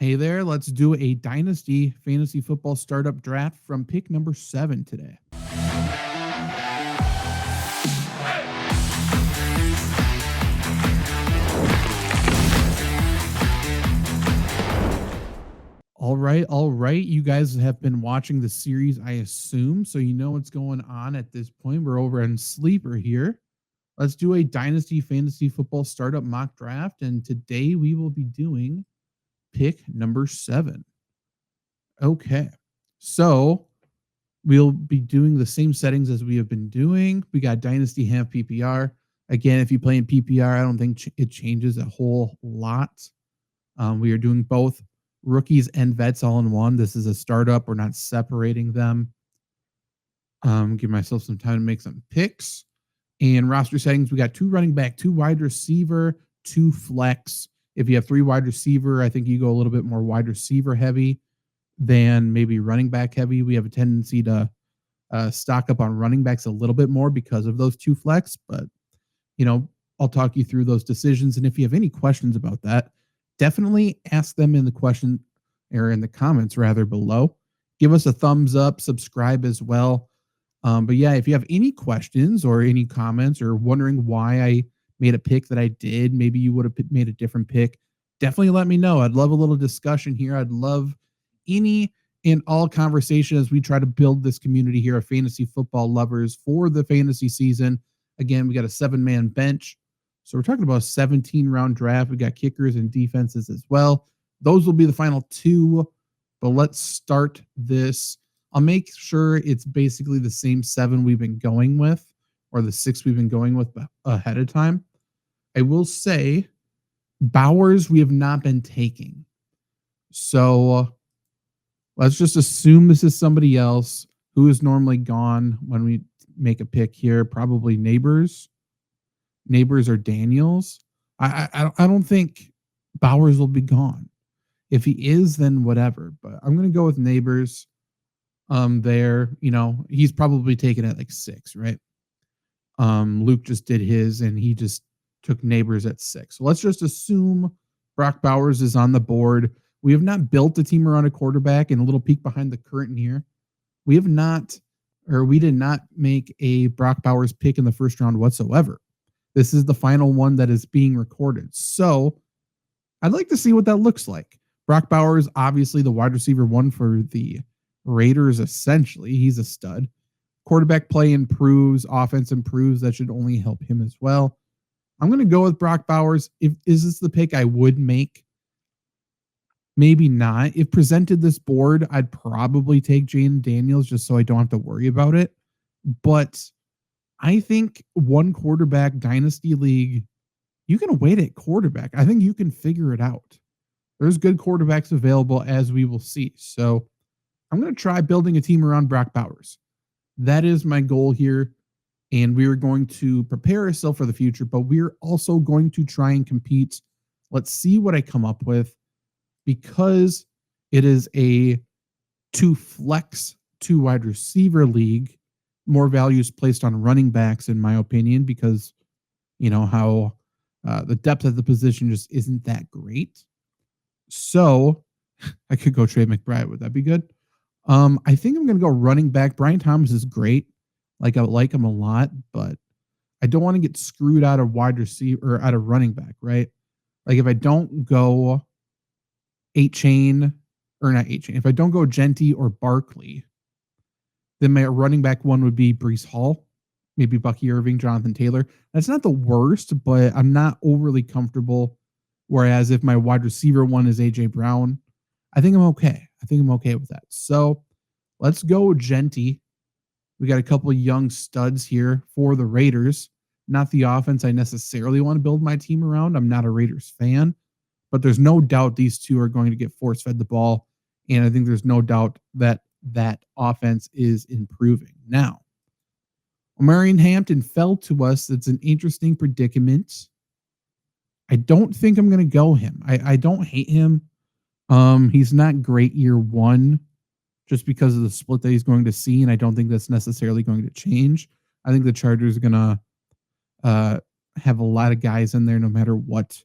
Hey there, let's do a Dynasty fantasy football startup draft from pick number 7 today. All right. You guys have been watching the series, I assume, so you know what's going on at this point. We're over in Sleeper here. Let's do a Dynasty fantasy football startup mock draft, and today we will be doing pick number 7. Okay. So we'll be doing the same settings as we have been doing. We got Dynasty half PPR. Again, if you play in PPR, I don't think it changes a whole lot. We are doing both rookies and vets all in one. This is a startup. We're not separating them. Give myself some time to make some picks. And roster settings, we got 2 running back, 2 wide receiver, 2 flex. If you have 3 wide receiver, I think you go a little bit more wide receiver heavy than maybe running back heavy. We have a tendency to stock up on running backs a little bit more because of those 2 flex, but I'll talk you through those decisions. And if you have any questions about that, definitely ask them in the question or in the comments rather below. Give us a thumbs up, subscribe as well. But yeah, if you have any questions or any comments or wondering why I made a pick that I did, maybe you would have made a different pick, definitely let me know. I'd love a little discussion here. I'd love any and all conversation as we try to build this community here of fantasy football lovers for the fantasy season. Again, we got a 7-man bench. So we're talking about a 17-round draft. We got kickers and defenses as well. Those will be the final 2. But let's start this. I'll make sure it's basically the same 7 we've been going with, or the 6 we've been going with ahead of time. I will say Bowers we have not been taking. So let's just assume this is somebody else who is normally gone when we make a pick here. Probably Neighbors or Daniels. I don't think Bowers will be gone. If he is, then whatever. But I'm going to go with Neighbors. There, he's probably taken at like 6, right? Luke just did his, and he just took Neighbors at 6. So let's just assume Brock Bowers is on the board. We have not built a team around a quarterback. And a little peek behind the curtain here, we did not make a Brock Bowers pick in the first round whatsoever. This is the final one that is being recorded. So I'd like to see what that looks like. Brock Bowers, obviously the wide receiver 1 for the Raiders, essentially. He's a stud. Quarterback play improves, offense improves. That should only help him as well. I'm going to go with Brock Bowers. Is this the pick I would make? Maybe not. If presented this board, I'd probably take Jane Daniels just so I don't have to worry about it. But I think 1 quarterback dynasty league, you can wait at quarterback. I think you can figure it out. There's good quarterbacks available, as we will see. So I'm going to try building a team around Brock Bowers. That is my goal here. And we are going to prepare ourselves for the future, but we're also going to try and compete. Let's see what I come up with, because it is a 2 flex, 2 wide receiver league. More value is placed on running backs, in my opinion, because how the depth of the position just isn't that great. So I could go Trey McBride. Would that be good? I think I'm going to go running back. Brian Thomas is great. I like him a lot, but I don't want to get screwed out of wide receiver or out of running back, right? If I don't go if I don't go Genty or Barkley, then my running back 1 would be Breece Hall, maybe Bucky Irving, Jonathan Taylor. That's not the worst, but I'm not overly comfortable. Whereas if my wide receiver 1 is AJ Brown, I think I'm okay. I think I'm okay with that. So let's go Genty. We got a couple of young studs here for the Raiders. Not the offense I necessarily want to build my team around. I'm not a Raiders fan, but there's no doubt these 2 are going to get force-fed the ball. And I think there's no doubt that that offense is improving. Now, Omarion Hampton fell to us. It's an interesting predicament. I don't think I'm going to go him. I don't hate him. He's not great year 1 just because of the split that he's going to see, and I don't think that's necessarily going to change. I think the Chargers are going to have a lot of guys in there no matter what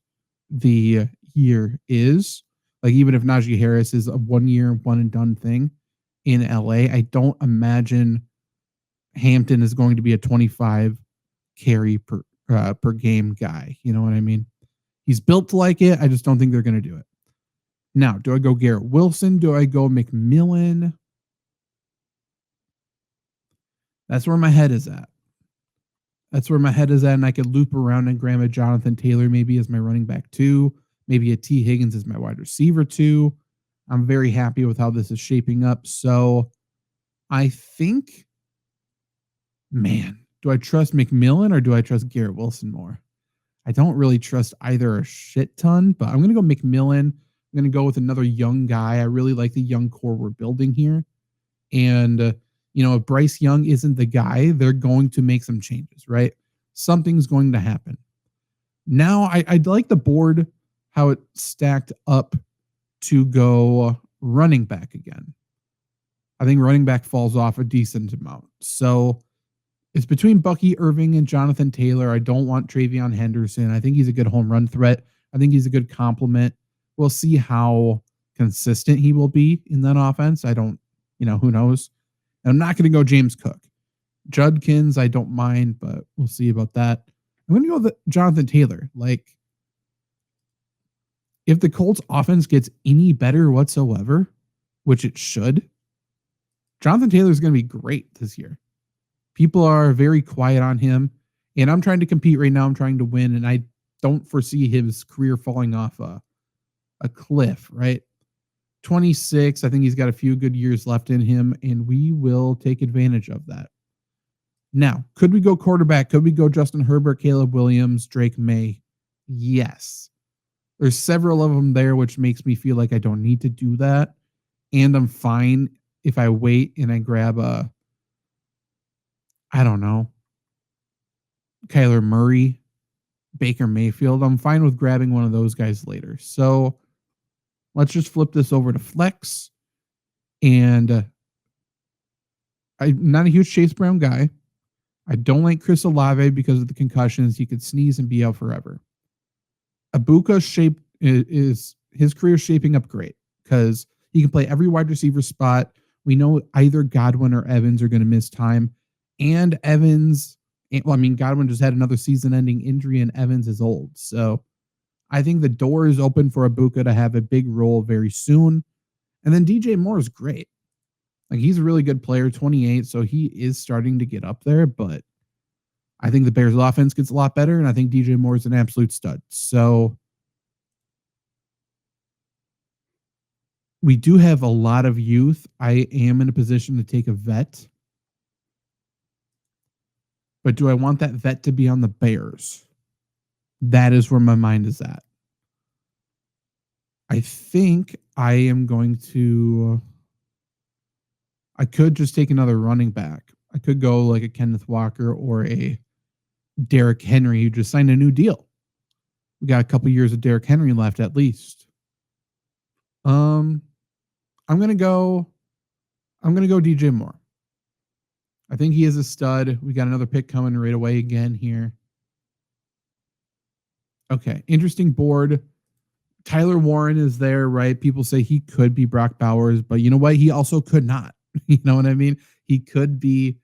the year is. Like, even if Najee Harris is a 1 year, one and done thing in LA, I don't imagine Hampton is going to be a 25 carry per game guy. You know what I mean? He's built like it. I just don't think they're going to do it. Now, do I go Garrett Wilson? Do I go McMillan? That's where my head is at. That's where my head is at, and I could loop around and grab a Jonathan Taylor maybe as my running back 2, maybe a T. Higgins as my wide receiver 2. I'm very happy with how this is shaping up. So I think, man, do I trust McMillan or do I trust Garrett Wilson more? I don't really trust either a shit ton, but I'm going to go McMillan. I'm going to go with another young guy. I really like the young core we're building here. And, if Bryce Young isn't the guy, they're going to make some changes, right? Something's going to happen. Now, I like the board, how it stacked up to go running back again. I think running back falls off a decent amount. So it's between Bucky Irving and Jonathan Taylor. I don't want Travion Henderson. I think he's a good home run threat. I think he's a good complement. We'll see how consistent he will be in that offense. I don't, who knows? And I'm not going to go James Cook. Judkins, I don't mind, but we'll see about that. I'm going to go with Jonathan Taylor. Like, if the Colts offense gets any better whatsoever, which it should, Jonathan Taylor is going to be great this year. People are very quiet on him, and I'm trying to compete right now. I'm trying to win, and I don't foresee his career falling off a cliff, right? 26, I think he's got a few good years left in him, and we will take advantage of that. Now, could we go quarterback? Could we go Justin Herbert, Caleb Williams, Drake May? Yes. There's several of them there, which makes me feel like I don't need to do that. And I'm fine if I wait and I grab I don't know, Kyler Murray, Baker Mayfield. I'm fine with grabbing one of those guys later. So let's just flip this over to flex. And I'm not a huge Chase Brown guy. I don't like Chris Olave because of the concussions. He could sneeze and be out forever. Abuka's shape is his career shaping up great because he can play every wide receiver spot. We know either Godwin or Evans are going to miss time. And Evans, Godwin just had another season-ending injury, and Evans is old. So I think the door is open for Abuka to have a big role very soon. And then DJ Moore is great. Like, he's a really good player, 28, so he is starting to get up there, but I think the Bears offense gets a lot better, and I think DJ Moore is an absolute stud. So we do have a lot of youth. I am in a position to take a vet. But do I want that vet to be on the Bears? That is where my mind is at. I think I am going to... I could just take another running back. I could go like a Kenneth Walker or a Derrick Henry who just signed a new deal. We got a couple years of Derrick Henry left at least. I'm gonna go DJ Moore. I think he is a stud. We got another pick coming right away again here. Okay, interesting board. Tyler Warren is there, right? People say he could be Brock Bowers, but you know what? He also could not. You know what I mean? He could be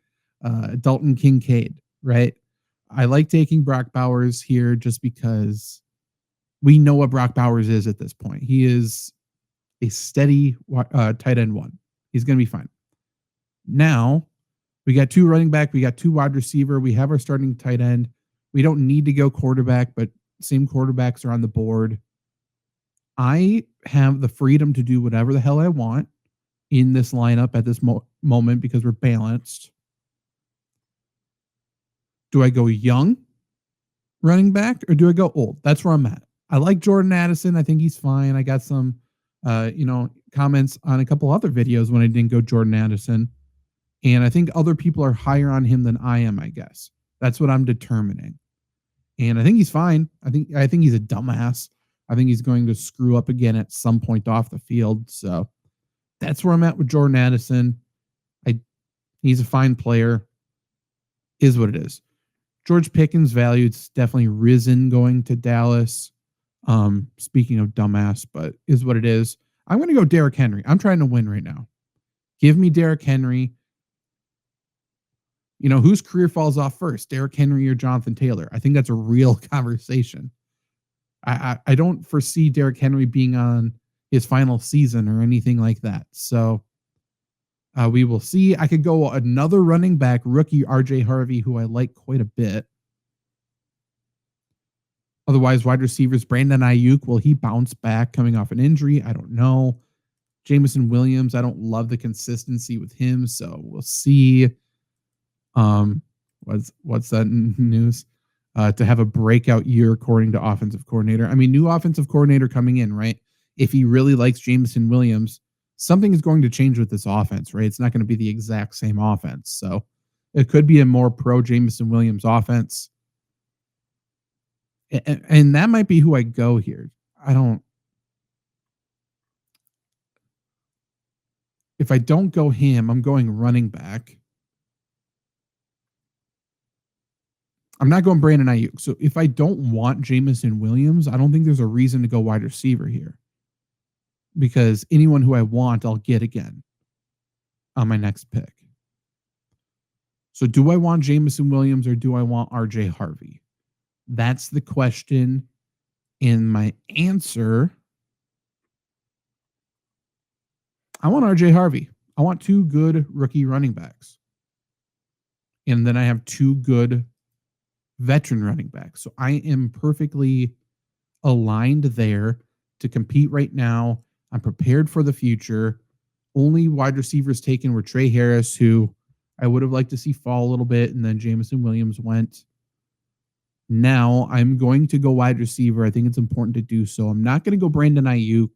Dalton Kincaid, right? I like taking Brock Bowers here just because we know what Brock Bowers is at this point. He is a steady tight end 1. He's going to be fine. Now, we got 2 running back. We got 2 wide receiver. We have our starting tight end. We don't need to go quarterback, but same quarterbacks are on the board. I have the freedom to do whatever the hell I want in this lineup at this moment because we're balanced. Do I go young running back or do I go old? That's where I'm at. I like Jordan Addison. I think he's fine. I got some, comments on a couple other videos when I didn't go Jordan Addison. And I think other people are higher on him than I am, I guess. That's what I'm determining. And I think he's fine. I think he's a dumbass. I think he's going to screw up again at some point off the field. So that's where I'm at with Jordan Addison. He's a fine player. Is what it is. George Pickens' value, it's definitely risen going to Dallas. Speaking of dumbass, but is what it is. I'm going to go Derrick Henry. I'm trying to win right now. Give me Derrick Henry. You know, whose career falls off first, Derrick Henry or Jonathan Taylor? I think that's a real conversation. I don't foresee Derrick Henry being on his final season or anything like that. So we will see. I could go another running back, rookie RJ Harvey, who I like quite a bit. Otherwise, wide receivers, Brandon Ayuk, will he bounce back coming off an injury? I don't know. Jameson Williams, I don't love the consistency with him, so we'll see. Um, what's that news? To have a breakout year according to offensive coordinator. I mean, new offensive coordinator coming in, right? If he really likes Jameson Williams, something is going to change with this offense, right? It's not going to be the exact same offense. So it could be a more pro Jameson Williams offense. And that might be who I go here. I don't, if I don't go him, I'm going running back. I'm not going Brandon Ayuk. So if I don't want Jameson Williams, I don't think there's a reason to go wide receiver here, because anyone who I want, I'll get again on my next pick. So do I want Jameson Williams or do I want RJ Harvey? That's the question. And my answer, I want RJ Harvey. I want two good rookie running backs. And then I have two good veteran running backs. So I am perfectly aligned there to compete right now. I'm prepared for the future. Only wide receivers taken were Trey Harris, who I would have liked to see fall a little bit, and then Jameson Williams went. Now I'm going to go wide receiver. I think it's important to do so. I'm not going to go Brandon Ayuk.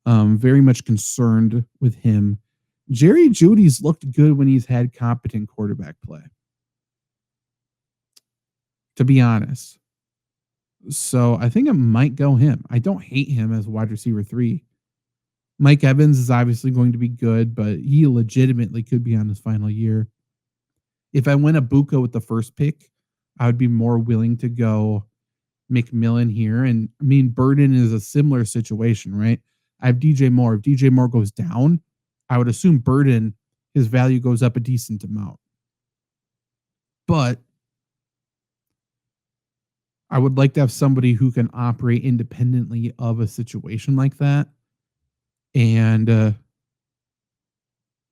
Very much concerned with him. Jerry Jeudy's looked good when he's had competent quarterback play, to be honest. So I think I might go him. I don't hate him as wide receiver 3. Mike Evans is obviously going to be good, but he legitimately could be on his final year. If I win a Buka with the first pick, I would be more willing to go McMillan here. And I mean, Burden is a similar situation, right? I have DJ Moore. If DJ Moore goes down, I would assume Burden, his value goes up a decent amount. But I would like to have somebody who can operate independently of a situation like that. And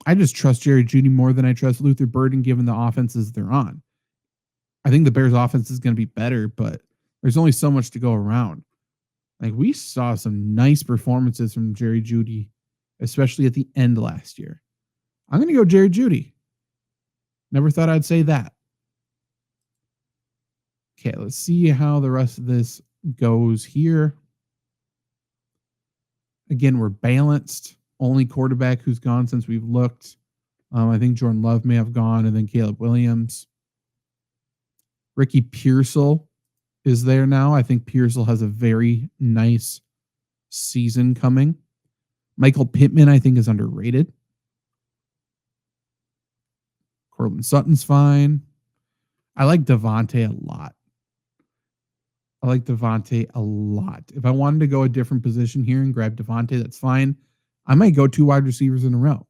I just trust Jerry Jeudy more than I trust Luther Burden, given the offenses they're on. I think the Bears offense is going to be better, but there's only so much to go around. Like, we saw some nice performances from Jerry Jeudy, especially at the end last year. I'm going to go Jerry Jeudy. Never thought I'd say that. Okay, let's see how the rest of this goes here. Again, we're balanced. Only quarterback who's gone since we've looked. I think Jordan Love may have gone, and then Caleb Williams. Ricky Pearsall is there now. I think Pearsall has a very nice season coming. Michael Pittman, I think, is underrated. Courtland Sutton's fine. I like Devontae a lot. If I wanted to go a different position here and grab Devontae, that's fine. I might go 2 wide receivers in a row.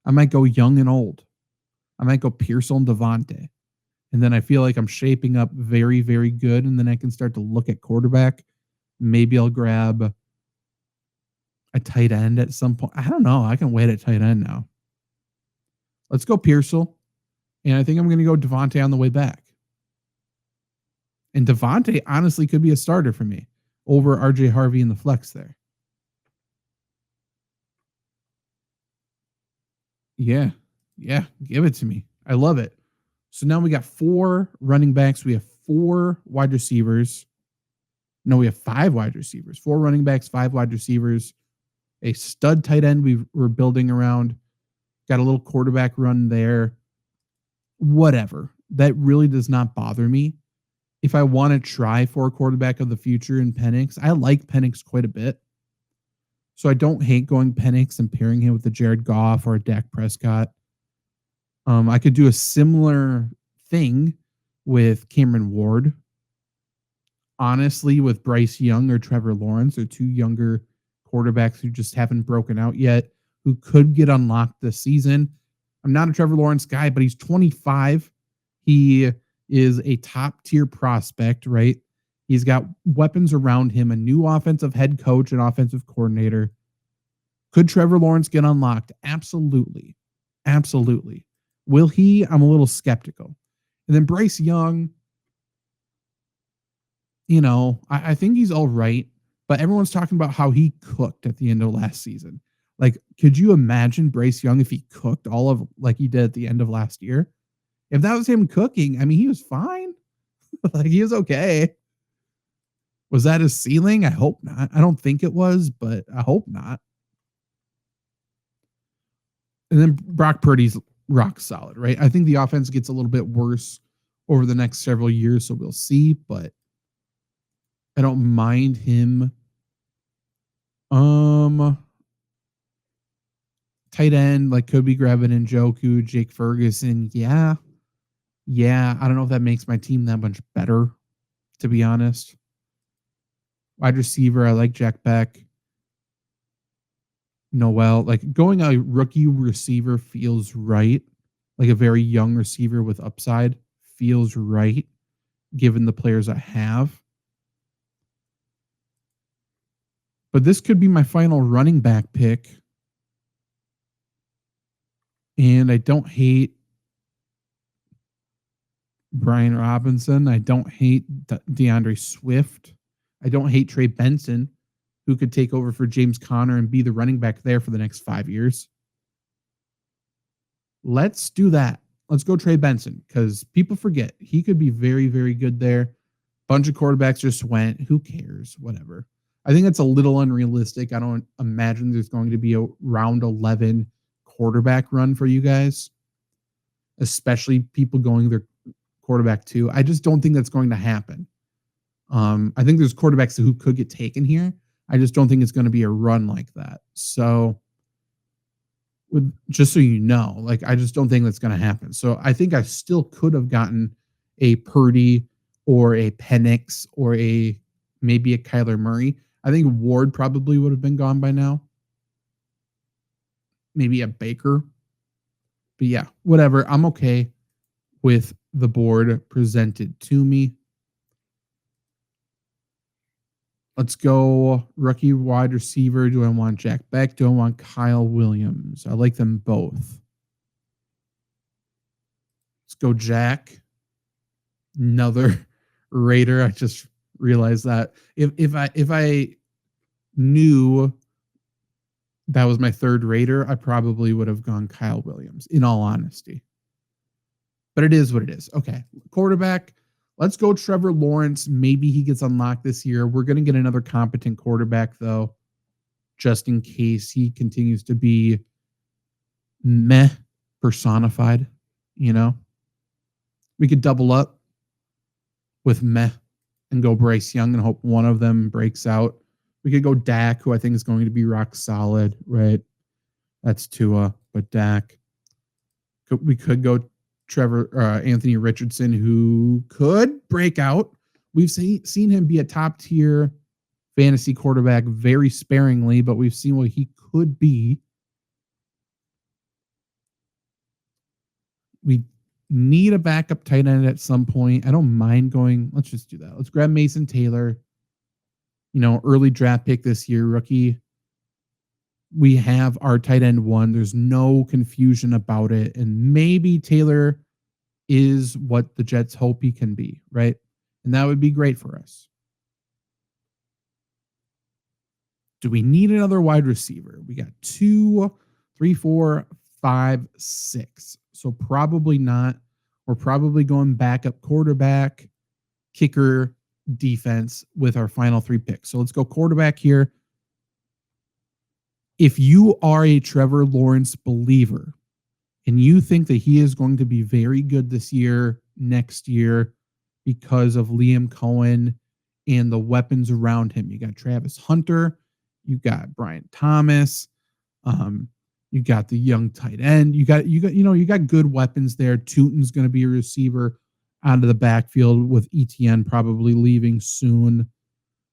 I might go young and old. I might go Pearsall and Devontae. And then I feel like I'm shaping up very, very good. And then I can start to look at quarterback. Maybe I'll grab a tight end at some point. I don't know. I can wait at tight end now. Let's go Pearsall. And I think I'm going to go Devontae on the way back. And Devontae honestly could be a starter for me over RJ Harvey in the flex there. Yeah. Give it to me. I love it. So now we got 4 running backs. We have 4 wide receivers. No, we have 5 wide receivers. 4 running backs, 5 wide receivers. A stud tight end we're building around. Got a little quarterback run there. Whatever. That really does not bother me. If I want to try for a quarterback of the future in Penix, I like Penix quite a bit. So I don't hate going Penix and pairing him with a Jared Goff or a Dak Prescott. I could do a similar thing with Cameron Ward. honestly, with Bryce Young or Trevor Lawrence, or two younger quarterbacks who just haven't broken out yet, who could get unlocked this season. I'm not a Trevor Lawrence guy, but he's 25. He is a top tier prospect, right? He's got weapons around him, a new offensive head coach and offensive coordinator. Could Trevor Lawrence get unlocked? Absolutely. Absolutely. Will he? I'm a little skeptical. And then Bryce Young, I think he's all right, but everyone's talking about how he cooked at the end of last season. Like, could you imagine Bryce Young if he cooked all of like he did at the end of last year? If that was him cooking, I mean, he was fine. Like, he was okay. Was that his ceiling? I hope not. I don't think it was, but I hope not. And then Brock Purdy's rock solid, right? I think the offense gets a little bit worse over the next several years, so we'll see, but I don't mind him. Tight end, like, could be grabbing Njoku, Jake Ferguson. Yeah. Yeah. I don't know if that makes my team that much better, to be honest. Wide receiver, I like Jack Beck. Noel, like, going a rookie receiver feels right. Like a very young receiver with upside feels right, given the players I have. But this could be my final running back pick. And I don't hate Brian Robinson. I don't hate DeAndre Swift. I don't hate Trey Benson, who could take over for James Conner and be the running back there for the next 5 years. Let's do that. Let's go Trey Benson, because people forget he could be very, very good there. Bunch of quarterbacks just went. Who cares? Whatever. I think that's a little unrealistic. I don't imagine there's going to be a round 11 quarterback run for you guys, especially people going their quarterback too. I just don't think that's going to happen. I think there's quarterbacks who could get taken here. I just don't think it's going to be a run like that. So, just so you know, like, I just don't think that's going to happen. So I think I still could have gotten a Purdy or a Penix or maybe a Kyler Murray. I think Ward probably would have been gone by now. Maybe a Baker. But yeah, whatever. I'm okay with the board presented to me. Let's go rookie wide receiver. Do I want Jack Beck? Do I want Kyle Williams? I like them both. Let's go Jack. Another Raider. I just realized that if I knew that was my third Raider, I probably would have gone Kyle Williams, in all honesty. But it is what it is. Okay, quarterback. Let's go Trevor Lawrence. Maybe he gets unlocked this year. We're going to get another competent quarterback, though, just in case he continues to be meh personified. We could double up with meh and go Bryce Young and hope one of them breaks out. We could go Dak, who I think is going to be rock solid, right? That's Tua, but Dak. We could go Anthony Richardson, who could break out. We've seen him be a top tier fantasy quarterback very sparingly, but we've seen what he could be. We need a backup tight end at some point. I don't mind going. Let's just do that. Let's grab Mason Taylor. Early draft pick this year, rookie. We have our tight end one. There's no confusion about it. And maybe Taylor is what the Jets hope he can be, right? And that would be great for us. Do we need another wide receiver? We got 2, 3, 4, 5, 6. So probably not. We're probably going backup quarterback, kicker, defense with our final 3 picks. So let's go quarterback here. If you are a Trevor Lawrence believer and you think that he is going to be very good this year, next year, because of Liam Cohen and the weapons around him, you got Travis Hunter, you got Brian Thomas, you got the young tight end, you got good weapons there. Tootin's going to be a receiver. out of the backfield with ETN probably leaving soon.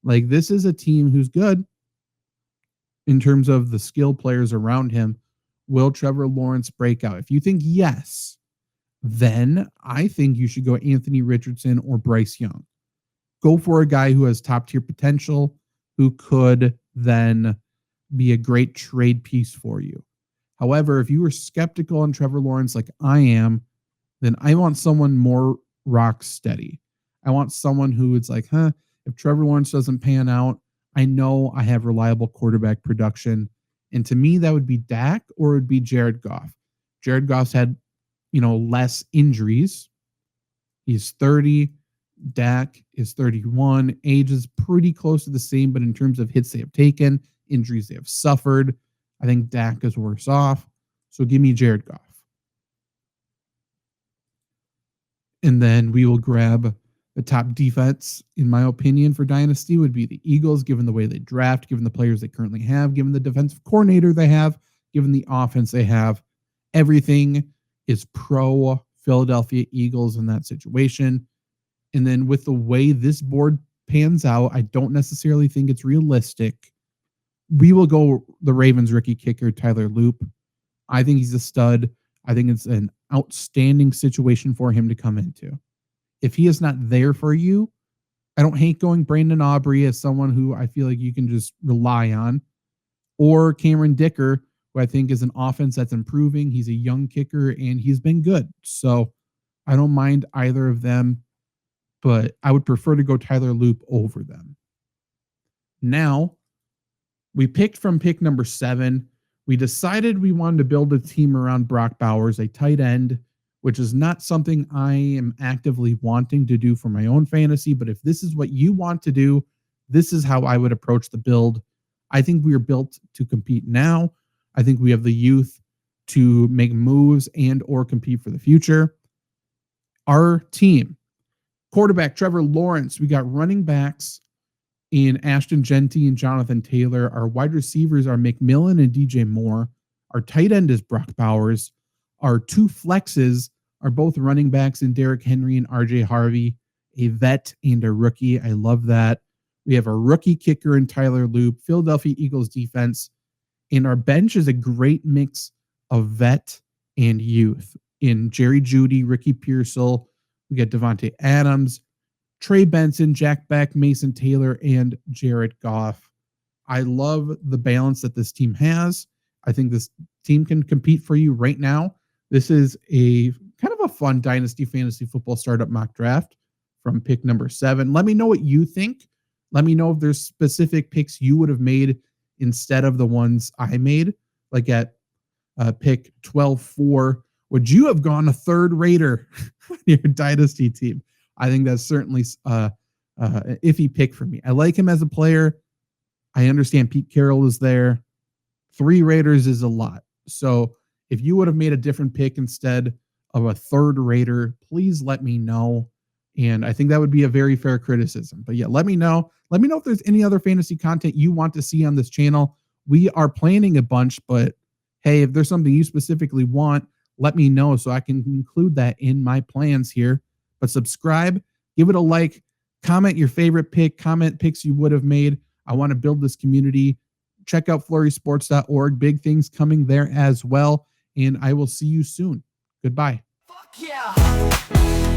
Like, this is a team who's good in terms of the skill players around him. Will Trevor Lawrence break out? If you think yes, then I think you should go Anthony Richardson or Bryce Young. Go for a guy who has top tier potential, who could then be a great trade piece for you. However, if you were skeptical on Trevor Lawrence like I am, then I want someone more rock steady. I want someone who is like, if Trevor Lawrence doesn't pan out, I know I have reliable quarterback production. And to me, that would be Dak or it would be Jared Goff. Jared Goff's had, less injuries. He's 30. Dak is 31. Age is pretty close to the same, but in terms of hits they have taken, injuries they have suffered, I think Dak is worse off. So give me Jared Goff. And then we will grab the top defense, in my opinion, for Dynasty would be the Eagles, given the way they draft, given the players they currently have, given the defensive coordinator they have, given the offense they have. Everything is pro Philadelphia Eagles in that situation. And then with the way this board pans out, I don't necessarily think it's realistic. We will go the Ravens rookie kicker, Tyler Loop. I think he's a stud. I think it's an outstanding situation for him to come into. If he is not there for you, I don't hate going Brandon Aubrey as someone who I feel like you can just rely on, or Cameron Dicker, who I think is an offense that's improving. He's a young kicker and he's been good. So I don't mind either of them, but I would prefer to go Tyler Loop over them. Now, we picked from pick number 7. We decided we wanted to build a team around Brock Bowers, a tight end, which is not something I am actively wanting to do for my own fantasy. But if this is what you want to do, this is how I would approach the build. I think we are built to compete now. I think we have the youth to make moves and or compete for the future. Our team, quarterback Trevor Lawrence. We got running backs in Ashton Genty and Jonathan Taylor. Our wide receivers are McMillan and DJ Moore. Our tight end is Brock Bowers. Our 2 flexes are both running backs in Derrick Henry and RJ Harvey, a vet and a rookie. I love that. We have a rookie kicker in Tyler Loop, Philadelphia Eagles defense, and our bench is a great mix of vet and youth in Jerry Jeudy, Ricky Pearsall. We got Devontae Adams, Trey Benson, Jack Beck, Mason Taylor, and Jared Goff. I love the balance that this team has. I think this team can compete for you right now. This is a kind of a fun Dynasty Fantasy Football Startup mock draft from pick number 7. Let me know what you think. Let me know if there's specific picks you would have made instead of the ones I made, like at pick 12-4. Would you have gone a third Raider on your Dynasty team? I think that's certainly an iffy pick for me. I like him as a player. I understand Pete Carroll is there. 3 Raiders is a lot. So if you would have made a different pick instead of a third Raider, please let me know. And I think that would be a very fair criticism. But yeah, let me know. Let me know if there's any other fantasy content you want to see on this channel. We are planning a bunch, but hey, if there's something you specifically want, let me know so I can include that in my plans here. But subscribe, give it a like, comment your favorite pick, comment picks you would have made. I want to build this community. Check out FLURRYSports.org. Big things coming there as well. And I will see you soon. Goodbye. Fuck yeah.